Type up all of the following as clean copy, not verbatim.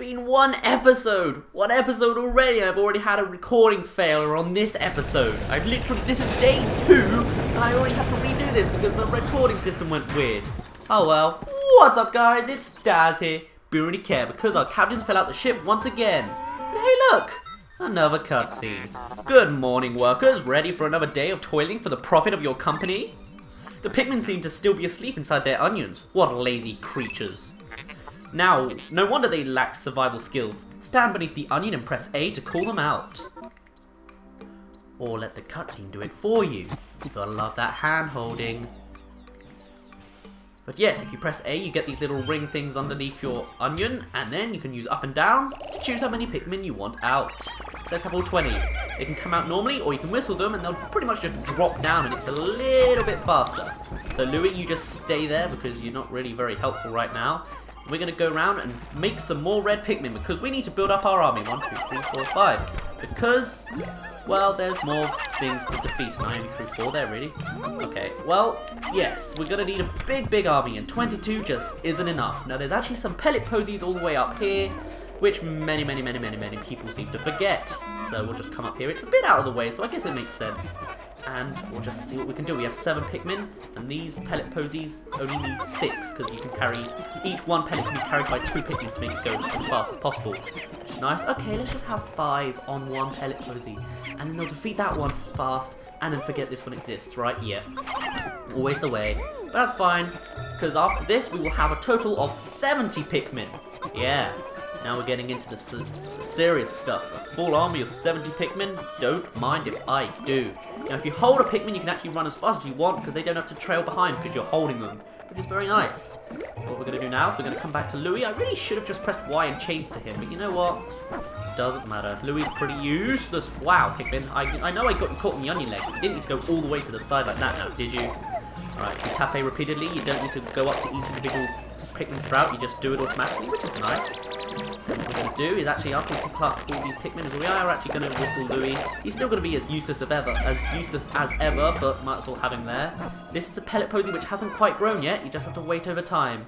been one episode already. I've already had a recording failure on this episode. This is day 2, and I already have to redo this because my recording system went weird. Oh well. What's up, guys? It's Daz here. We don't really care because our captains fell out the ship once again. And hey, look! Another cutscene. Good morning, workers. Ready for another day of toiling for the profit of your company? The Pikmin seem to still be asleep inside their onions. What lazy creatures. Now, no wonder they lack survival skills. Stand beneath the onion and press A to call them out. Or let the cutscene do it for you. You gotta love that hand holding. But yes, if you press A, you get these little ring things underneath your onion, and then you can use up and down to choose how many Pikmin you want out. Let's have all 20. They can come out normally, or you can whistle them, and they'll pretty much just drop down, and it's a little bit faster. So Louis, you just stay there, because you're not really very helpful right now. We're going to go around and make some more red Pikmin, because we need to build up our army. 1, 2, 3, 4, 5. Because, well, there's more things to defeat, and I only threw 4 there, really. Okay, well, yes, we're going to need a big army, and 22 just isn't enough. Now, there's actually some pellet posies all the way up here, which many people seem to forget. So we'll just come up here. It's a bit out of the way, so I guess it makes sense. And we'll just see what we can do. We have 7 Pikmin, and these pellet posies only need 6, because you can carry, each one pellet can be carried by 2 Pikmin to make it go as fast as possible. Which is nice. Okay, let's just have 5 on 1 pellet posy, and then they'll defeat that one fast, and then forget this one exists, right? Yeah. Always the way. But that's fine, because after this, we will have a total of 70 Pikmin. Yeah. Now we're getting into the serious stuff. A full army of 70 Pikmin, don't mind if I do. Now if you hold a Pikmin, you can actually run as fast as you want because they don't have to trail behind because you're holding them, which is very nice. So what we're going to do now is we're going to come back to Louis. I really should have just pressed Y and changed to him, but you know what? Doesn't matter. Louis is pretty useless. Wow, Pikmin. I know I got you caught in the onion leg, but you didn't need to go all the way to the side like that now, did you? Alright, if you tap A repeatedly, you don't need to go up to each individual Pikmin sprout, you just do it automatically, which is nice. And what we're going to do is actually, after we pick up all these Pikmin, we are actually going to whistle Louis. He's still going to be as useless as ever, but might as well have him there. This is a pellet posy which hasn't quite grown yet, you just have to wait over time.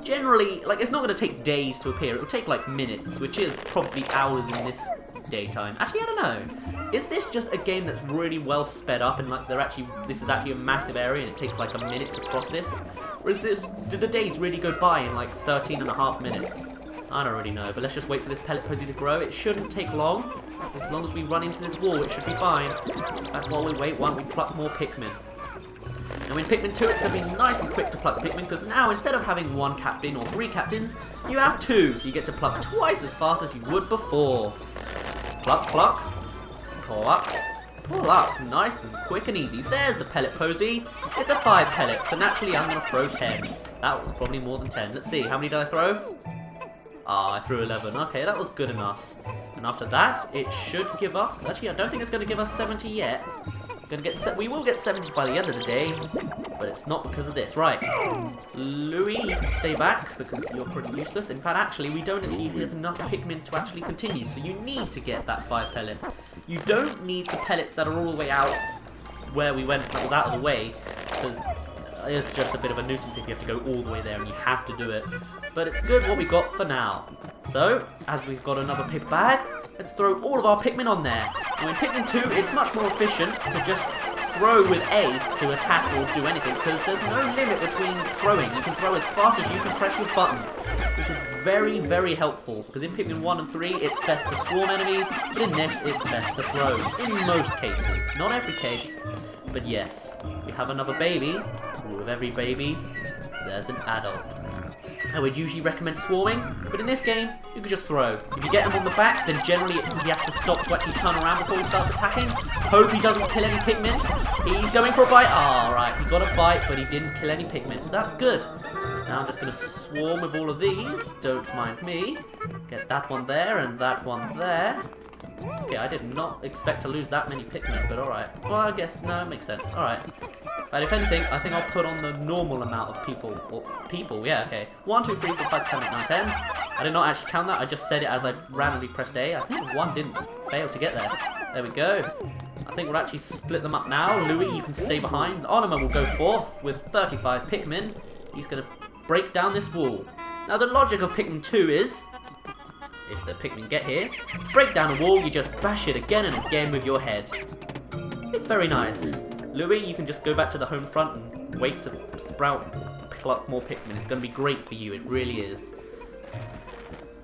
Generally, like, it's not going to take days to appear, it will take like minutes, which is probably hours in this daytime. Actually, I don't know. Is this just a game that's really well sped up and like this is actually a massive area and it takes like a minute to cross this? Or is this, do the days really go by in like 13.5 minutes? I don't really know, but let's just wait for this pellet posy to grow. It shouldn't take long. As long as we run into this wall, it should be fine. And while we wait, why don't we pluck more Pikmin? Now in Pikmin 2, it's going to be nice and quick to pluck the Pikmin, because now instead of having 1 captain or 3 captains, you have 2, so you get to pluck twice as fast as you would before. Pluck, pluck, pull up, nice and quick and easy. There's the pellet posy. It's a 5 pellet, so naturally I'm going to throw 10. That was probably more than 10. Let's see, how many did I throw? Ah, I threw 11. Okay, that was good enough. And after that, it should give us... Actually, I don't think it's going to give us 70 yet. We will get 70 by the end of the day, but it's not because of this. Right, Louis, you can stay back because you're pretty useless. In fact, actually, we don't actually have enough Pikmin to actually continue, so you need to get that 5 pellet. You don't need the pellets that are all the way out where we went, that was out of the way, because it's just a bit of a nuisance if you have to go all the way there and you have to do it. But it's good what we got for now. So, as we've got another paper bag, let's throw all of our Pikmin on there. Now in Pikmin 2, it's much more efficient to just throw with A to attack or do anything, because there's no limit between throwing. You can throw as fast as you can press your button, which is very helpful, because in Pikmin 1 and 3, it's best to swarm enemies, but in this, it's best to throw. In most cases. Not every case, but yes. We have another baby. With every baby, there's an adult. I would usually recommend swarming, but in this game, you can just throw. If you get him on the back, then generally he has to stop to actually turn around before he starts attacking. Hope he doesn't kill any Pikmin. He's going for a bite. Alright, he got a bite, but he didn't kill any Pikmin, so that's good. Now I'm just going to swarm with all of these. Don't mind me. Get that one there and that one there. Okay, I did not expect to lose that many Pikmin, but alright. Well, I guess, no, it makes sense. Alright. But if anything, I think I'll put on the normal amount of people. Or people, yeah, okay. 1, 2, 3, 4, 5, 6, 7, 8, 9, 10. I did not actually count that, I just said it as I randomly pressed A. I think 1 didn't fail to get there. There we go. I think we'll actually split them up now. Louis, you can stay behind. Onima will go 4th with 35 Pikmin. He's going to break down this wall. Now the logic of Pikmin 2 is if the Pikmin get here, to break down a wall, you just bash it again and again with your head. It's very nice. Louis, you can just go back to the home front and wait to pluck more Pikmin. It's going to be great for you, it really is.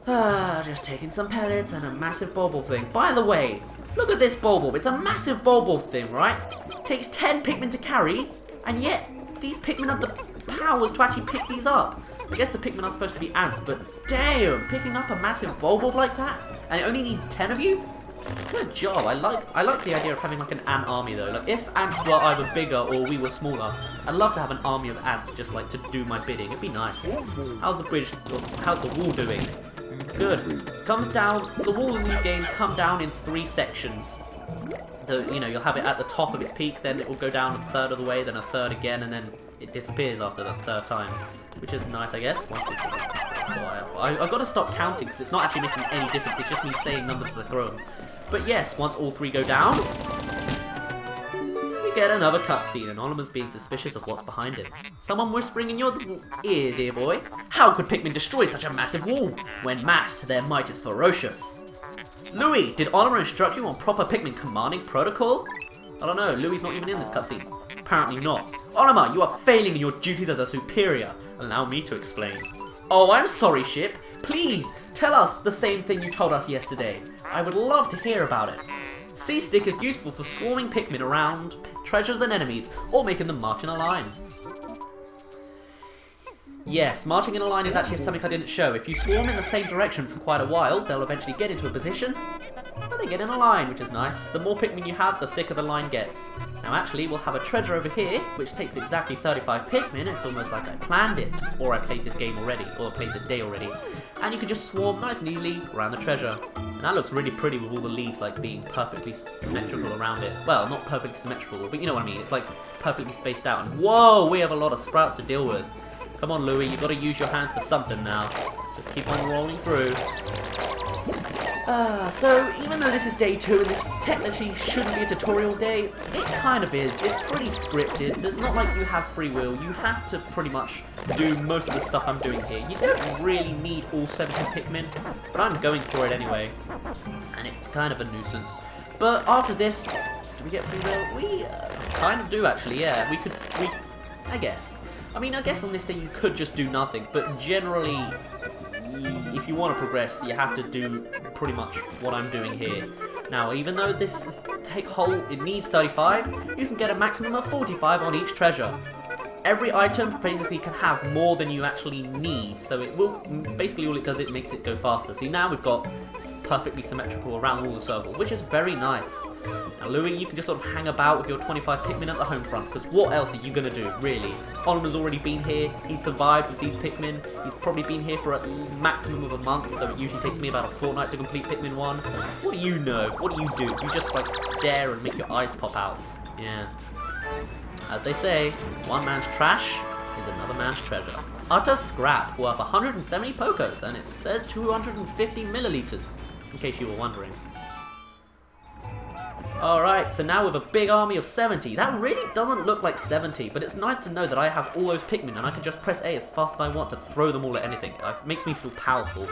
Just taking some pellets and a massive Bulborb thing. By the way, look at this Bulborb. It's a massive Bulborb thing, right? It takes 10 Pikmin to carry, and yet these Pikmin have the powers to actually pick these up. I guess the Pikmin are supposed to be ants, but damn, picking up a massive Bulborb like that, and it only needs 10 of you? Good job. I like the idea of having like an ant army though. Like if ants were either bigger or we were smaller, I'd love to have an army of ants just like to do my bidding. It'd be nice. How's the bridge? How's the wall doing? Good. Comes down. The walls in these games come down in 3 sections. You'll have it at the top of its peak, then it will go down a third of the way, then a third again, and then it disappears after the 3rd time, which is nice, I guess. I've got to stop counting because it's not actually making any difference. It's just me saying numbers as I throw them. But yes, once all 3 go down, we get another cutscene, and Oliver's being suspicious of what's behind it. Someone whispering in your ear, dear boy. How could Pikmin destroy such a massive wall? When massed, their might is ferocious. Louis, did Oliver instruct you on proper Pikmin commanding protocol? I don't know, Louis not even in this cutscene. Apparently not. Oliver, you are failing in your duties as a superior. Allow me to explain. Oh, I'm sorry, Ship. Please, tell us the same thing you told us yesterday. I would love to hear about it. C-Stick is useful for swarming Pikmin around treasures and enemies, or making them march in a line. Yes, marching in a line is actually something I didn't show. If you swarm in the same direction for quite a while, they'll eventually get into a position, and they get in a line, which is nice. The more Pikmin you have, the thicker the line gets. Now actually, we'll have a treasure over here, which takes exactly 35 Pikmin. It's almost like I planned it, or I played this game already, or I played this day already. And you can just swarm nice and easily around the treasure. And that looks really pretty with all the leaves like being perfectly symmetrical around it. Well, not perfectly symmetrical, but you know what I mean. It's like perfectly spaced out. And whoa, we have a lot of sprouts to deal with. Come on, Louis, you've got to use your hands for something now. Just keep on rolling through. So, even though this is day 2 and this technically shouldn't be a tutorial day, it kind of is. It's pretty scripted. There's not like you have free will. You have to pretty much do most of the stuff I'm doing here. You don't really need all 70 Pikmin, but I'm going for it anyway. And it's kind of a nuisance. But after this, do we get free will? We kind of do actually, yeah. I guess. I mean, I guess on this day you could just do nothing, but generally, if you want to progress, you have to do pretty much what I'm doing here. Now, even though this it needs 35, you can get a maximum of 45 on each treasure. Every item basically can have more than you actually need, so it will, basically all it does, it makes it go faster. See, now we've got perfectly symmetrical around all the circles, which is very nice. Now, Louis, you can just sort of hang about with your 25 Pikmin at the home front, because what else are you going to do, really? Oliver's already been here, he's survived with these Pikmin, he's probably been here for a maximum of a month, though it usually takes me about a fortnight to complete Pikmin 1. What do you know? What do? You just, like, stare and make your eyes pop out. Yeah. As they say, one man's trash is another man's treasure. Utter scrap worth 170 Pokos, and it says 250 milliliters, in case you were wondering. Alright, so now with a big army of 70, that really doesn't look like 70, but it's nice to know that I have all those Pikmin and I can just press A as fast as I want to throw them all at anything. It makes me feel powerful.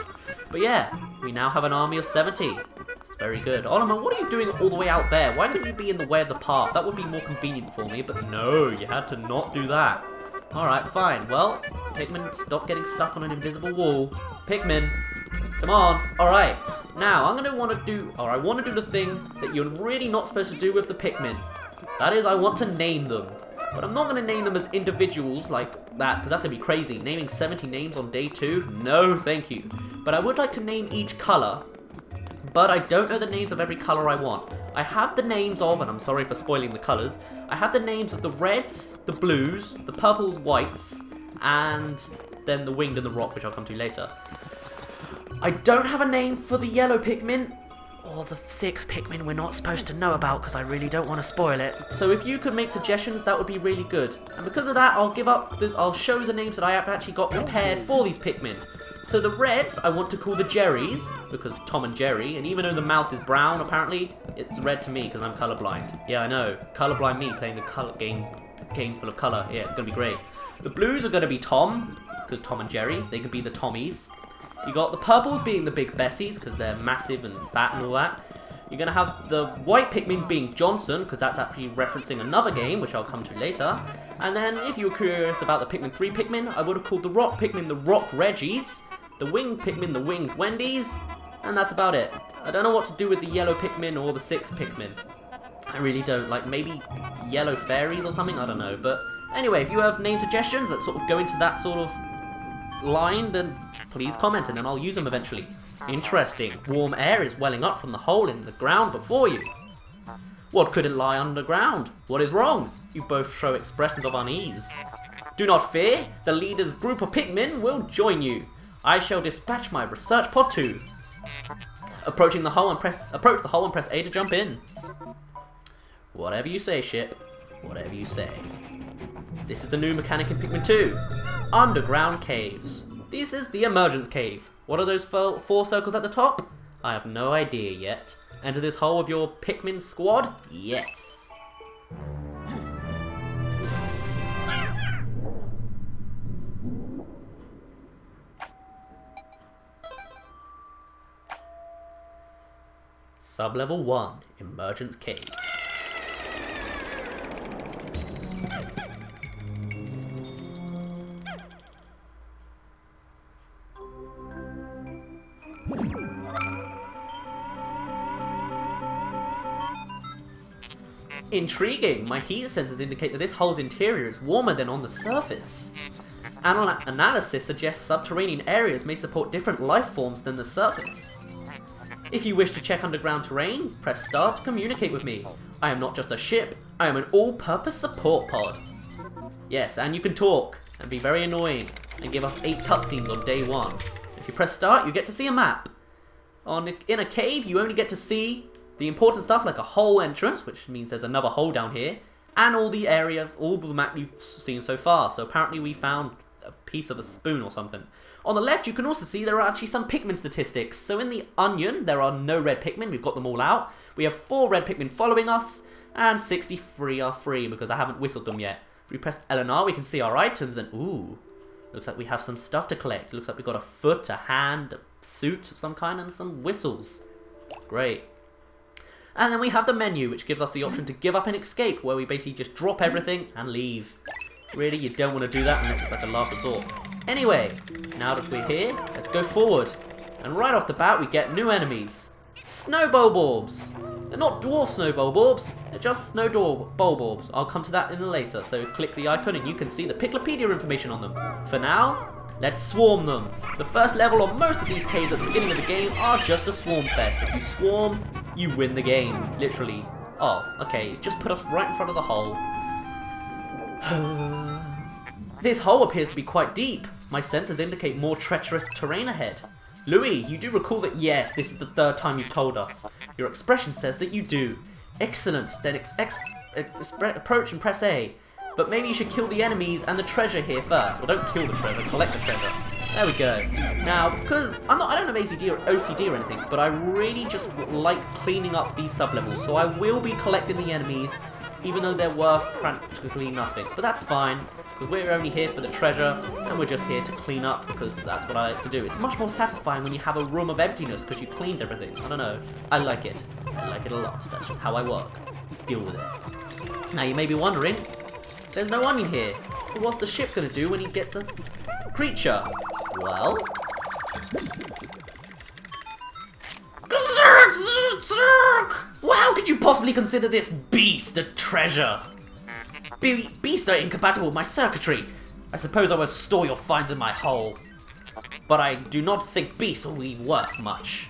But yeah, we now have an army of 70. It's very good. Oliver, what are you doing all the way out there? Why couldn't you be in the way of the path? That would be more convenient for me, but no, you had to not do that. Alright, fine. Well, Pikmin, stop getting stuck on an invisible wall. Pikmin, come on. Alright, now I want to do the thing that you're really not supposed to do with the Pikmin. That is, I want to name them. But I'm not going to name them as individuals like that, because that's going to be crazy. Naming 70 names on day 2? No, thank you. But I would like to name each colour, but I don't know the names of every colour I want. I have the names of, and I'm sorry for spoiling the colours, I have the names of the reds, the blues, the purples, whites, and then the winged and the rock, which I'll come to later. I don't have a name for the yellow Pikmin, or the 6 Pikmin we're not supposed to know about, because I really don't want to spoil it. So if you could make suggestions, that would be really good. And because of that, I'll show you the names that I have actually got prepared for these Pikmin. So the reds, I want to call the Jerrys, because Tom and Jerry, and even though the mouse is brown, apparently, it's red to me, because I'm colourblind. Yeah, I know, colourblind me playing the colour game full of colour. Yeah, it's going to be great. The blues are going to be Tom, because Tom and Jerry, they could be the Tommies. You got the purples being the big Bessies, because they're massive and fat and all that. You're going to have the white Pikmin being Johnson, because that's actually referencing another game, which I'll come to later. And then, if you were curious about the Pikmin 3 Pikmin, I would have called the rock Pikmin the rock Reggies, the winged Pikmin the winged Wendy's, and that's about it. I don't know what to do with the yellow Pikmin or the 6th Pikmin. I really don't. Like, maybe yellow fairies or something? I don't know. But anyway, if you have name suggestions that sort of go into that sort of line, then please comment and then I'll use them eventually. Interesting. Warm air is welling up from the hole in the ground before you. What couldn't lie underground? What is wrong? You both show expressions of unease. Do not fear. The leader's group of Pikmin will join you. I shall dispatch my research pod too. Approach the hole and press A to jump in. Whatever you say, ship. Whatever you say. This is the new mechanic in Pikmin 2. Underground caves. This is the emergence cave. What are those 4 circles at the top? I have no idea yet. Enter this hole with your Pikmin squad? Yes. Sublevel 1, Emergence Cave. Intriguing! My heat sensors indicate that this hole's interior is warmer than on the surface. Analysis suggests subterranean areas may support different life forms than the surface. If you wish to check underground terrain, press start to communicate with me. I am not just a ship, I am an all-purpose support pod. Yes, and you can talk, and be very annoying, and give us 8 cutscenes on day 1. If you press start, you get to see a map. In a cave, you only get to see the important stuff like a hole entrance, which means there's another hole down here, and all the map you've seen so far. So apparently we found a piece of a spoon or something. On the left, you can also see there are actually some Pikmin statistics. So in the onion, there are no red Pikmin. We've got them all out. We have 4 red Pikmin following us, and 63 are free because I haven't whistled them yet. If we press L and R, we can see our items, and ooh, looks like we have some stuff to collect. Looks like we've got a foot, a hand, a suit of some kind, and some whistles. Great. And then we have the menu, which gives us the option to give up and escape, where we basically just drop everything and leave. Really, you don't want to do that unless it's like a last resort. Anyway, now that we're here, let's go forward. And right off the bat, we get new enemies. Snow Bulborbs! They're not dwarf Snow Bulborbs, they're just Snow Bulborbs. I'll come to that in later, so click the icon and you can see the Piclopedia information on them. For now, let's swarm them. The first level on most of these caves at the beginning of the game are just a swarm fest. If you swarm, you win the game, literally. Oh, okay, just put us right in front of the hole. This hole appears to be quite deep. My sensors indicate more treacherous terrain ahead. Louis, you do recall that yes, this is the 3rd time you've told us. Your expression says that you do. Excellent, then approach and press A. But maybe you should kill the enemies and the treasure here first. Well, don't kill the treasure, collect the treasure. There we go. Now, because I don't have ACD or OCD or anything, but I really just like cleaning up these sublevels, so I will be collecting the enemies, even though they're worth practically nothing. But that's fine, because we're only here for the treasure, and we're just here to clean up, because that's what I like to do. It's much more satisfying when you have a room of emptiness, because you cleaned everything. I don't know. I like it. I like it a lot. That's just how I work. Deal with it. Now, you may be wondering, there's no onion here. So what's the ship going to do when he gets a creature? Well... How could you possibly consider this beast a treasure? Beasts are incompatible with my circuitry. I suppose I will store your finds in my hole. But I do not think beasts will be worth much.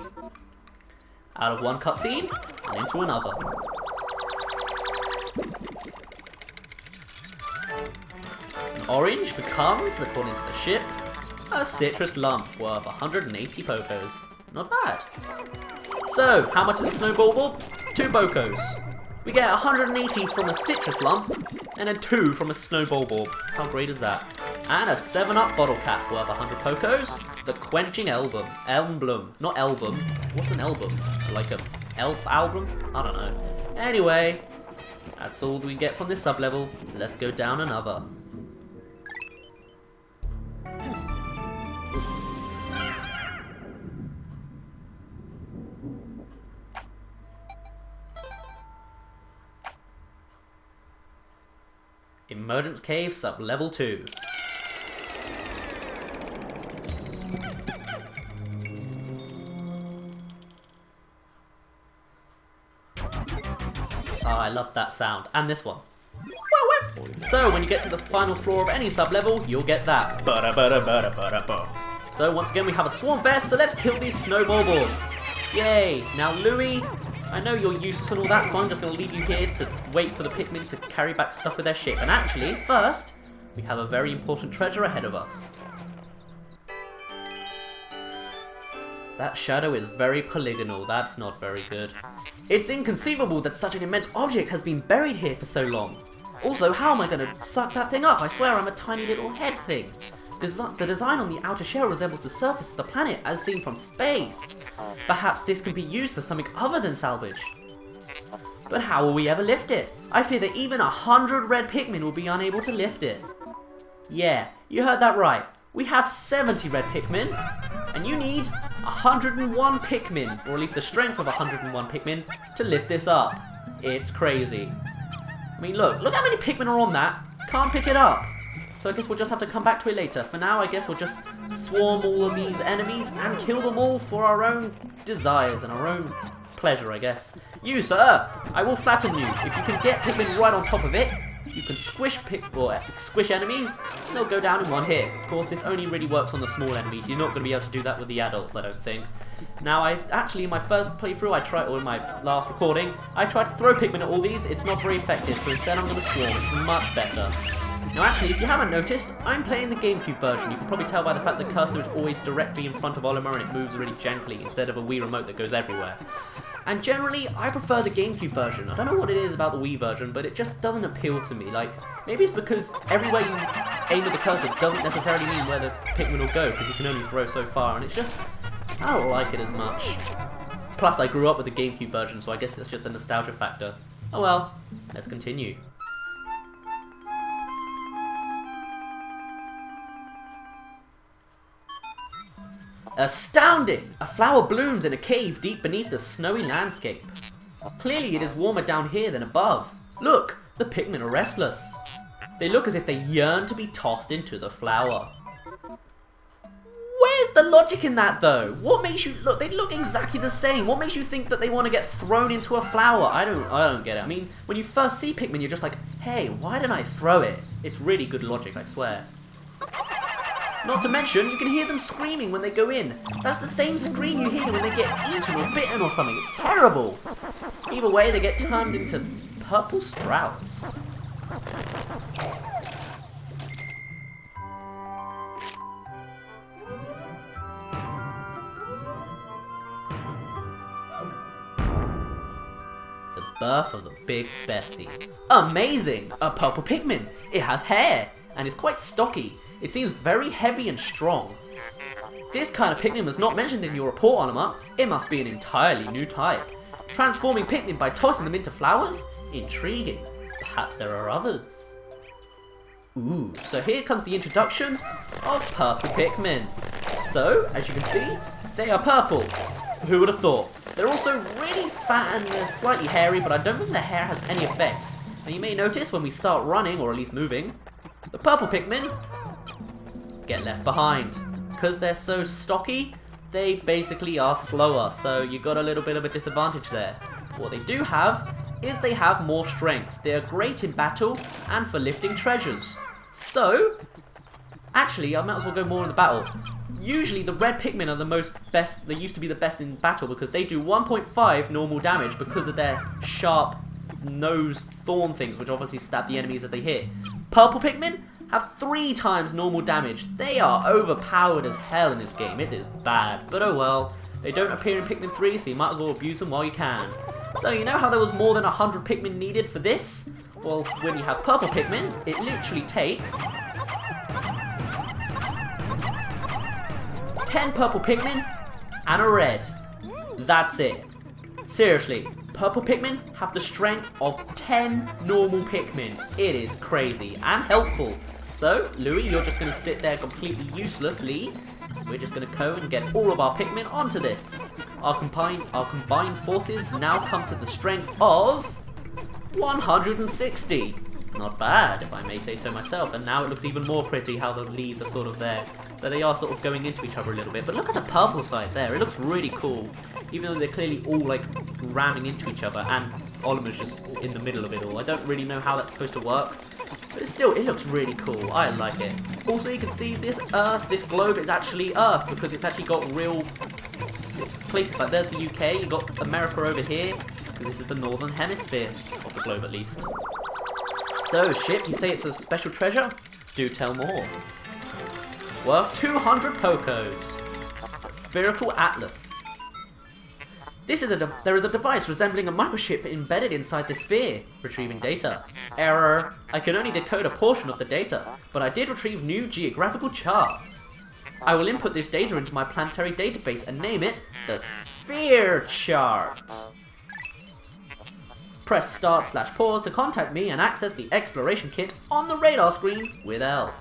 Out of one cutscene, and into another. An orange becomes, according to the ship, a citrus lump worth 180 Pokos. Not bad. So, how much is a Snow Bulborb? 2 Pokos. We get 180 from a citrus lump, and then 2 from a Snow Bulborb. How great is that? And a 7-Up bottle cap worth 100 Pokos. The Quenching Emblem. Not album. What's an album? Like a elf album? I don't know. Anyway, that's all we get from this sublevel, so let's go down another. Emergence Cave sub level 2. Oh, I love that sound. And this one. So, when you get to the final floor of any sub-level, you'll get that. So, once again, we have a Swarm Vest, so let's kill these snow Bulborbs. Yay! Now, Louie, I know you're useless and all that, so I'm just going to leave you here to wait for the Pikmin to carry back stuff with their ship. And actually, first, we have a very important treasure ahead of us. That shadow is very polygonal. That's not very good. It's inconceivable that such an immense object has been buried here for so long. Also, how am I going to suck that thing up? I swear I'm a tiny little head thing. The design on the outer shell resembles the surface of the planet as seen from space. Perhaps this could be used for something other than salvage. But how will we ever lift it? I fear that even 100 red Pikmin will be unable to lift it. Yeah, you heard that right. We have 70 red Pikmin, and you need 101 Pikmin, or at least the strength of 101 Pikmin, to lift this up. It's crazy. I mean, look how many Pikmin are on that. Can't pick it up. So I guess we'll just have to come back to it later. For now, I guess we'll just swarm all of these enemies and kill them all for our own desires and our own pleasure, I guess. You, sir, I will flatten you. If you can get Pikmin right on top of it, you can squish enemies, and they'll go down in one hit. Of course, this only really works on the small enemies. You're not going to be able to do that with the adults, I don't think. Now, in my first playthrough, or in my last recording, I tried to throw Pikmin at all these. It's not very effective, so instead I'm going to swarm. It's much better. Now, actually, if you haven't noticed, I'm playing the GameCube version. You can probably tell by the fact the cursor is always directly in front of Olimar and it moves really gently instead of a Wii remote that goes everywhere. And generally, I prefer the GameCube version. I don't know what it is about the Wii version, but it just doesn't appeal to me. Like, maybe it's because everywhere you aim with the cursor doesn't necessarily mean where the Pikmin will go, because you can only throw so far, and it's just, I don't like it as much. Plus, I grew up with the GameCube version, so I guess it's just a nostalgia factor. Oh well, let's continue. Astounding! A flower blooms in a cave deep beneath the snowy landscape. Clearly it is warmer down here than above. Look, the Pikmin are restless. They look as if they yearn to be tossed into the flower. Where's the logic in that though? What makes you look? They look exactly the same. What makes you think that they want to get thrown into a flower? I don't get it. I mean, when you first see Pikmin, you're just like, hey, why didn't I throw it? It's really good logic, I swear. Not to mention, you can hear them screaming when they go in. That's the same scream you hear when they get eaten or bitten or something. It's terrible. Either way, they get turned into purple sprouts. The birth of the big Bessie. Amazing! A purple Pikmin. It has hair and is quite stocky. It seems very heavy and strong. This kind of Pikmin was not mentioned in your report, Olimar. It must be an entirely new type. Transforming Pikmin by tossing them into flowers? Intriguing. Perhaps there are others. Ooh, so here comes the introduction of purple Pikmin. So, as you can see, they are purple. Who would have thought? They're also really fat and they're slightly hairy, but I don't think their hair has any effect. Now you may notice when we start running, or at least moving, the purple Pikmin get left behind. Because they're so stocky, they basically are slower, so you got a little bit of a disadvantage there. But what they do have is they have more strength. They are great in battle and for lifting treasures. So, actually, I might as well go more in the battle. Usually the red Pikmin are the best, they used to be the best in battle because they do 1.5 normal damage because of their sharp nose thorn things, which obviously stab the enemies that they hit. Purple Pikmin have 3 times normal damage. They are overpowered as hell in this game. It is bad, but oh well. They don't appear in Pikmin 3, so you might as well abuse them while you can. So you know how there was more than 100 Pikmin needed for this? Well, when you have purple Pikmin, it literally takes 10 purple Pikmin and a red. That's it. Seriously, purple Pikmin have the strength of 10 normal Pikmin. It is crazy and helpful. So, Louie, you're just going to sit there completely uselessly. We're just going to go and get all of our Pikmin onto this. Our combined forces now come to the strength of 160. Not bad, if I may say so myself, and now it looks even more pretty how the leaves are sort of there. That they are sort of going into each other a little bit, but look at the purple side there, it looks really cool. Even though they're clearly all like ramming into each other, and Oliver's just in the middle of it all. I don't really know how that's supposed to work, but it looks really cool, I like it. Also, you can see this Earth, this globe is actually Earth, because it's actually got real places, like there's the UK, you've got America over here, because this is the northern hemisphere of the globe at least. So, ship, you say it's a special treasure? Do tell more. Worth 200 Pokos. Spherical Atlas. There is a device resembling a microchip embedded inside the sphere. Retrieving data. Error. I can only decode a portion of the data, but I did retrieve new geographical charts. I will input this data into my planetary database and name it the Sphere Chart. Press start/pause to contact me and access the exploration kit on the radar screen with L.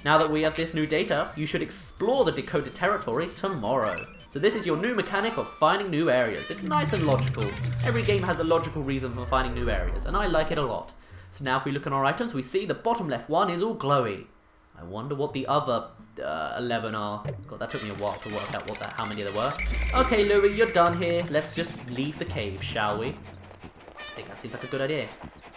Now that we have this new data, you should explore the decoded territory tomorrow. So this is your new mechanic of finding new areas. It's nice and logical. Every game has a logical reason for finding new areas, and I like it a lot. So now if we look at our items, we see the bottom left one is all glowy. I wonder what the other 11 are. God, that took me a while to work out how many there were. Okay, Louie, you're done here. Let's just leave the cave, shall we? I think that seems like a good idea.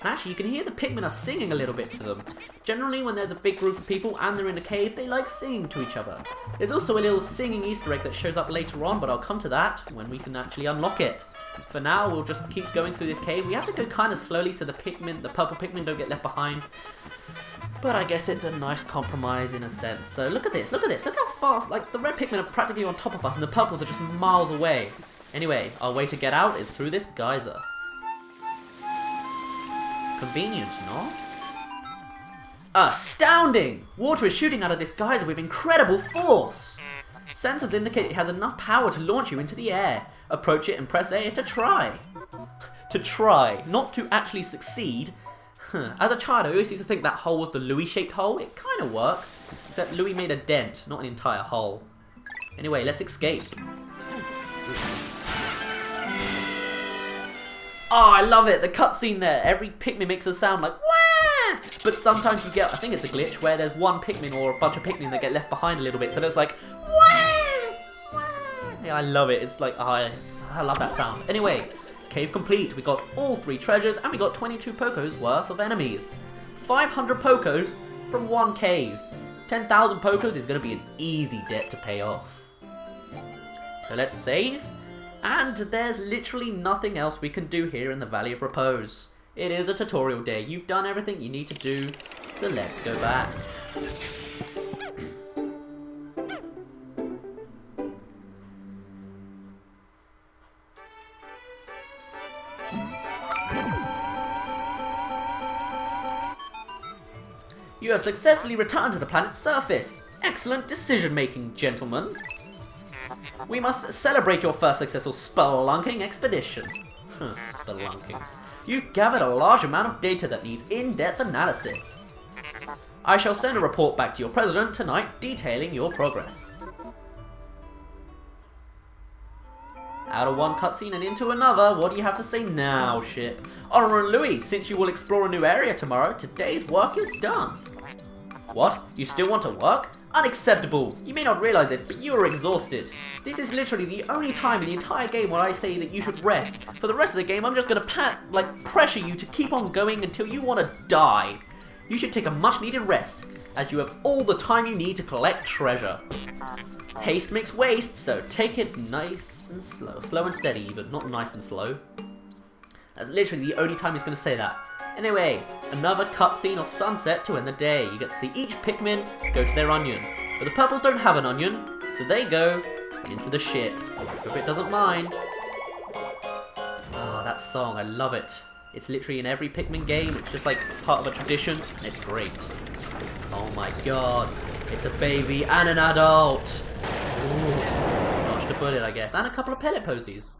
And actually, you can hear the Pikmin are singing a little bit to them. Generally, when there's a big group of people and they're in a cave, they like singing to each other. There's also a little singing Easter egg that shows up later on, but I'll come to that when we can actually unlock it. For now, we'll just keep going through this cave. We have to go kind of slowly so the purple Pikmin don't get left behind. But I guess it's a nice compromise in a sense. So look at this, look how fast, like the red Pikmin are practically on top of us and the purples are just miles away. Anyway, our way to get out is through this geyser. Convenient, no? Astounding! Water is shooting out of this geyser with incredible force! Sensors indicate it has enough power to launch you into the air. Approach it and press A to try. To try, not to actually succeed. As a child, I always used to think that hole was the Louis-shaped hole. It kind of works, except Louis made a dent, not an entire hole. Anyway, let's escape. Oh, I love it, the cutscene there. Every Pikmin makes a sound like wah! But sometimes you get, I think it's a glitch, where there's one Pikmin or a bunch of Pikmin that get left behind a little bit, so there's like wah! Wah! Yeah, I love it. It's like, I love that sound. Anyway, cave complete. We got all 3 treasures and we got 22 Pokos worth of enemies. 500 Pokos from one cave. 10,000 Pokos is going to be an easy debt to pay off. So let's save. And there's literally nothing else we can do here in the Valley of Repose. It is a tutorial day. You've done everything you need to do, so let's go back. You have successfully returned to the planet's surface. Excellent decision-making, gentlemen. We must celebrate your first successful spelunking expedition. Spelunking. You've gathered a large amount of data that needs in-depth analysis. I shall send a report back to your president tonight detailing your progress. Out of one cutscene and into another, what do you have to say now, ship? Oliver and Louis, since you will explore a new area tomorrow, today's work is done. What? You still want to work? Unacceptable! You may not realize it, but you are exhausted. This is literally the only time in the entire game where I say that you should rest. For the rest of the game, I'm just gonna pressure you to keep on going until you want to die. You should take a much needed rest, as you have all the time you need to collect treasure. Haste makes waste, so take it nice and slow. Slow and steady even, not nice and slow. That's literally the only time he's gonna say that. Anyway, another cutscene of sunset to end the day. You get to see each Pikmin go to their onion. But the purples don't have an onion, so they go into the ship. Hope it doesn't mind. Oh, that song, I love it. It's literally in every Pikmin game. It's just like part of a tradition, and it's great. Oh my god, it's a baby and an adult. Ooh, dodged a bullet, I guess, and a couple of pellet posies.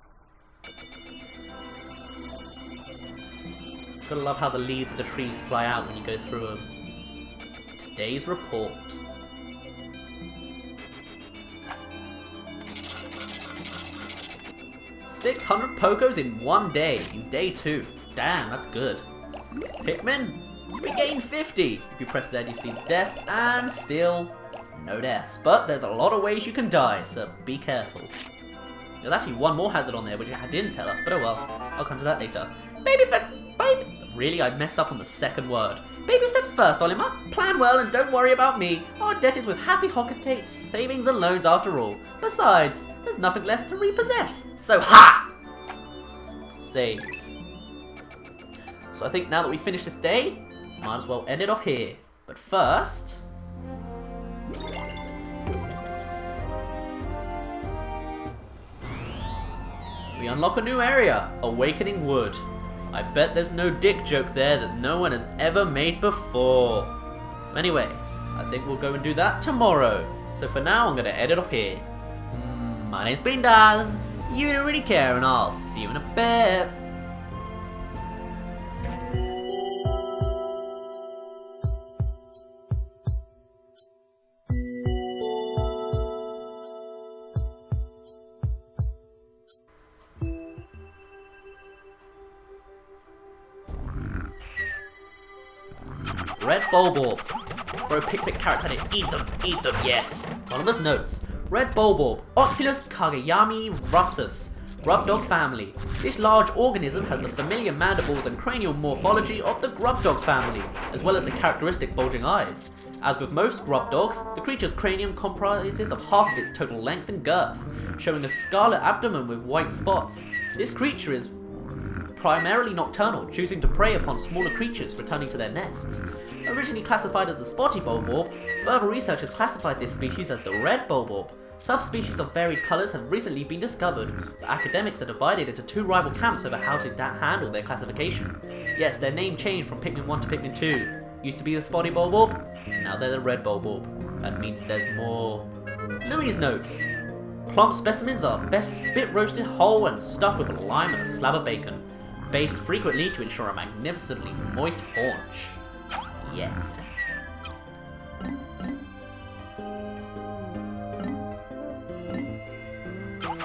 Gotta love how the leaves of the trees fly out when you go through them. Today's report. $600 Pokos in one day, in day 2. Damn, that's good. Pikmin, We gain 50. If you press Z, you see deaths, and still no deaths. But there's a lot of ways you can die, so be careful. There's actually one more hazard on there, which I didn't tell us, but oh well. I'll come to that later. Really, I messed up on the second word. Baby steps first, Olimar. Plan well and don't worry about me. Our debt is with happy Hocketate savings and loans after all. Besides, there's nothing left to repossess. So ha! Save. So I think now that we finished this day, might as well end it off here. But first... we unlock a new area, Awakening Wood. I bet there's no dick joke there that no one has ever made before. Anyway, I think we'll go and do that tomorrow. So for now, I'm going to end it off here. My name's been Daz. You don't really care, and I'll see you in a bit. Red Bulborb. Throw Pikmin carrots at it. Eat them, yes. Anonymous notes. Red Bulborb, Oculus Kageyami russus, grub dog family. This large organism has the familiar mandibles and cranial morphology of the grub dog family, as well as the characteristic bulging eyes. As with most grub dogs, the creature's cranium comprises of half of its total length and girth, showing a scarlet abdomen with white spots. This creature is primarily nocturnal, choosing to prey upon smaller creatures returning to their nests. Originally classified as the spotty Bulborb, further research has classified this species as the red Bulborb. Subspecies of varied colours have recently been discovered, but academics are divided into two rival camps over how to handle their classification. Yes, their name changed from Pikmin 1 to Pikmin 2. Used to be the spotty Bulborb, now they're the red Bulborb. That means there's more. Louis' notes. Plump specimens are best spit roasted whole and stuffed with a lime and a slab of bacon. Basted frequently to ensure a magnificently moist haunch. Yes.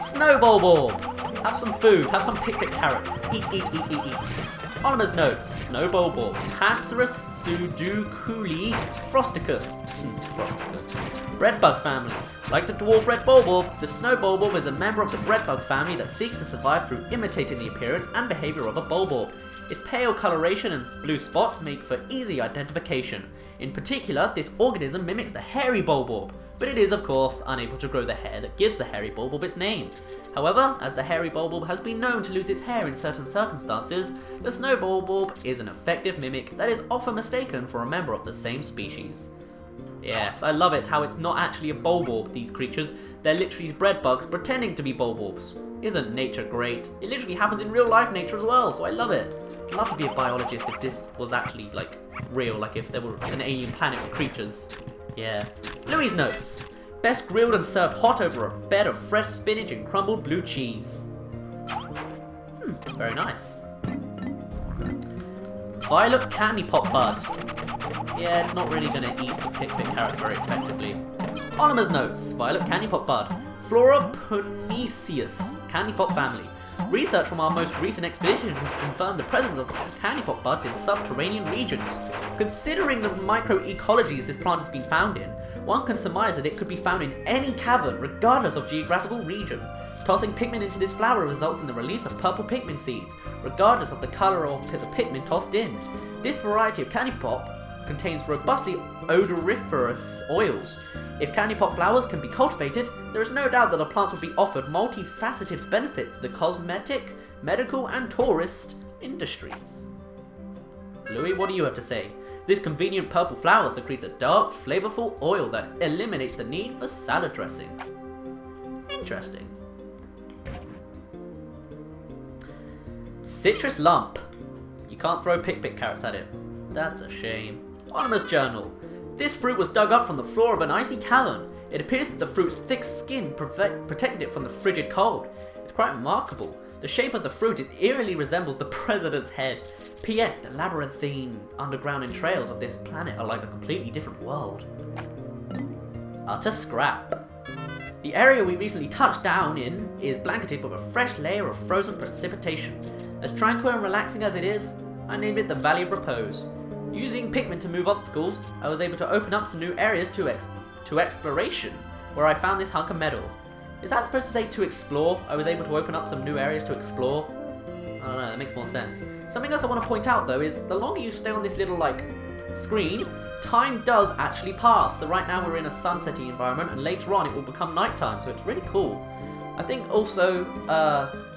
Snow Bulborb! Have some food, have some Pikmin carrots. Eat. Anonymous notes. Snow Bulborb. Pancerus Sudoukuli Frosticus. Redbug family. Like the dwarf Red Bulborb, the Snow Bulborb is a member of the Redbug family that seeks to survive through imitating the appearance and behaviour of a Bulborb. Its pale coloration and blue spots make for easy identification. In particular, this organism mimics the hairy Bulborb, but it is of course unable to grow the hair that gives the hairy Bulborb its name. However, as the hairy Bulborb has been known to lose its hair in certain circumstances, the Snow Bulborb is an effective mimic that is often mistaken for a member of the same species. Yes, I love it how it's not actually a Bulborb, these creatures. They're literally bread bugs pretending to be Bulborbs. Isn't nature great? It literally happens in real life nature as well, so I love it. I'd love to be a biologist if this was actually, like, real, like if there were an alien planet with creatures. Yeah. Louis' notes. Best grilled and served hot over a bed of fresh spinach and crumbled blue cheese. Very nice. Violet Candypop Bud. Yeah, it's not really going to eat the Pikmin carrots very effectively. Anonymous notes. Violet Candypop Bud. Flora Puniceus. Candypop family. Research from our most recent expedition has confirmed the presence of Candypop buds in subterranean regions. Considering the microecologies this plant has been found in, one can surmise that it could be found in any cavern, regardless of geographical region. Tossing Pikmin into this flower results in the release of purple Pikmin seeds, regardless of the colour of the Pikmin tossed in. This variety of Candypop contains robustly odoriferous oils. If Candypop flowers can be cultivated, there is no doubt that the plants will be offered multifaceted benefits to the cosmetic, medical, and tourist industries. Louis, what do you have to say? This convenient purple flower secretes a dark, flavorful oil that eliminates the need for salad dressing. Interesting. Citrus lump. You can't throw Pikmin carrots at it. That's a shame. Anonymous journal. This fruit was dug up from the floor of an icy cavern. It appears that the fruit's thick skin protected it from the frigid cold. It's quite remarkable. The shape of the fruit, it eerily resembles the president's head. P.S. The labyrinthine underground entrails of this planet are like a completely different world. Utter scrap. The area we recently touched down in is blanketed with a fresh layer of frozen precipitation. As tranquil and relaxing as it is, I named it the Valley of Repose. Using Pikmin to move obstacles, I was able to open up some new areas to exploration, where I found this hunk of metal. Is that supposed to say to explore? I was able to open up some new areas to explore? I don't know, that makes more sense. Something else I want to point out though is the longer you stay on this little like screen, time does actually pass. So right now we're in a sunsetty environment and later on it will become nighttime, so it's really cool. I think also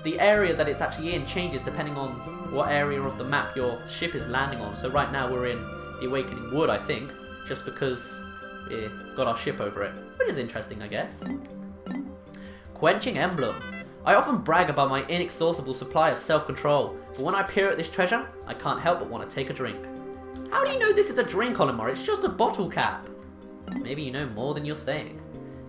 the area that it's actually in changes depending on what area of the map your ship is landing on. So right now we're in the Awakening Wood, I think, just because we got our ship over it, which is interesting, I guess. Quenching Emblem. I often brag about my inexhaustible supply of self-control, but when I peer at this treasure, I can't help but want to take a drink. How do you know this is a drink, Olimar? It's just a bottle cap. Maybe you know more than you're saying.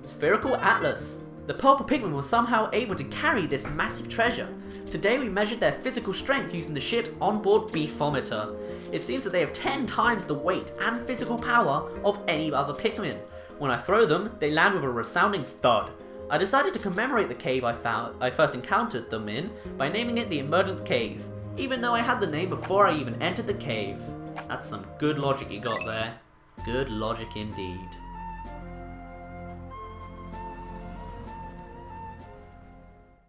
Spherical Atlas. The purple Pikmin were somehow able to carry this massive treasure. Today we measured their physical strength using the ship's onboard beefometer. It seems that they have 10 times the weight and physical power of any other Pikmin. When I throw them, they land with a resounding thud. I decided to commemorate the cave I first encountered them in by naming it the Emergence Cave, even though I had the name before I even entered the cave. That's some good logic you got there. Good logic indeed.